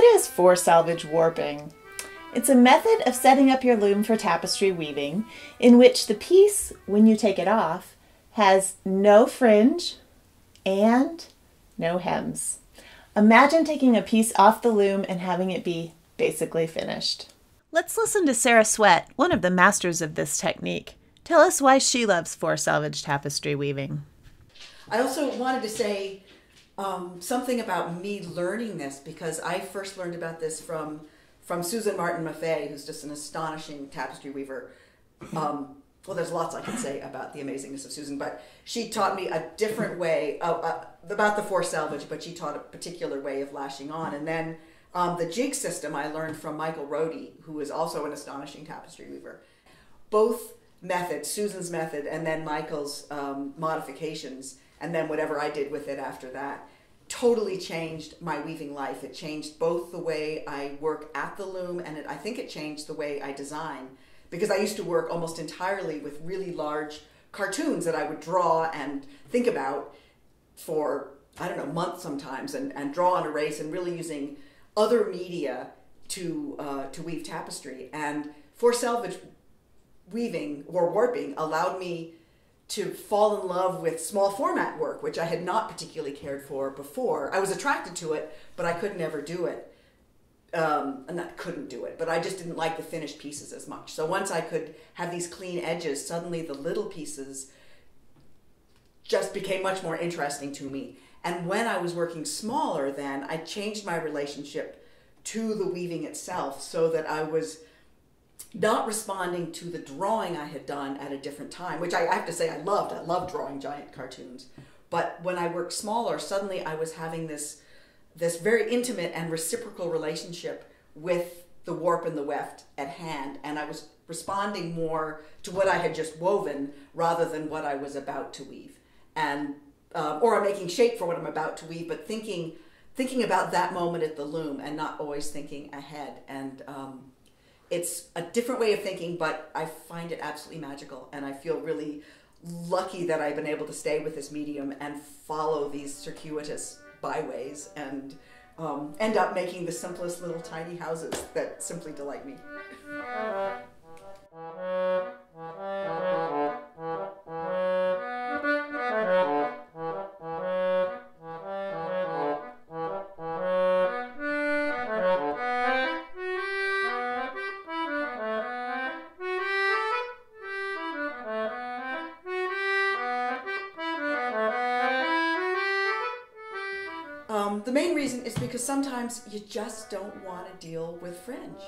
What is four-selvage warping? It's a method of setting up your loom for tapestry weaving in which the piece, when you take it off, has no fringe and no hems. Imagine taking a piece off the loom and having it be basically finished. Let's listen to Sarah Sweat, one of the masters of this technique. Tell us why she loves four-selvage tapestry weaving. I also wanted to say something about me learning this, because I first learned about this from Susan Martin Maffei, who's just an astonishing tapestry weaver. Well, there's lots I can say about the amazingness of Susan, but she taught me a different way about the four-selvage, but she taught a particular way of lashing on. And then the jig system I learned from Michael Rohde, who is also an astonishing tapestry weaver. Both methods, Susan's method and then Michael's modifications, and then whatever I did with it after that, totally changed my weaving life. It changed both the way I work at the loom, and I think it changed the way I design, because I used to work almost entirely with really large cartoons that I would draw and think about for, I don't know, months sometimes, and draw and erase, and really using other media to weave tapestry. And four-selvage weaving or warping allowed me to fall in love with small format work, which I had not particularly cared for before. I was attracted to it, but I could never do it. And I couldn't do it, but I just didn't like the finished pieces as much. So once I could have these clean edges, suddenly the little pieces just became much more interesting to me. And when I was working smaller then, I changed my relationship to the weaving itself so that I was not responding to the drawing I had done at a different time, which I have to say I loved. I loved drawing giant cartoons. But when I worked smaller, suddenly I was having this very intimate and reciprocal relationship with the warp and the weft at hand, and I was responding more to what I had just woven rather than what I was about to weave, and or I'm making shape for what I'm about to weave, but thinking about that moment at the loom and not always thinking ahead. And it's a different way of thinking, but I find it absolutely magical, and I feel really lucky that I've been able to stay with this medium and follow these circuitous byways and end up making the simplest little tiny houses that simply delight me. The main reason is because sometimes you just don't want to deal with fringe.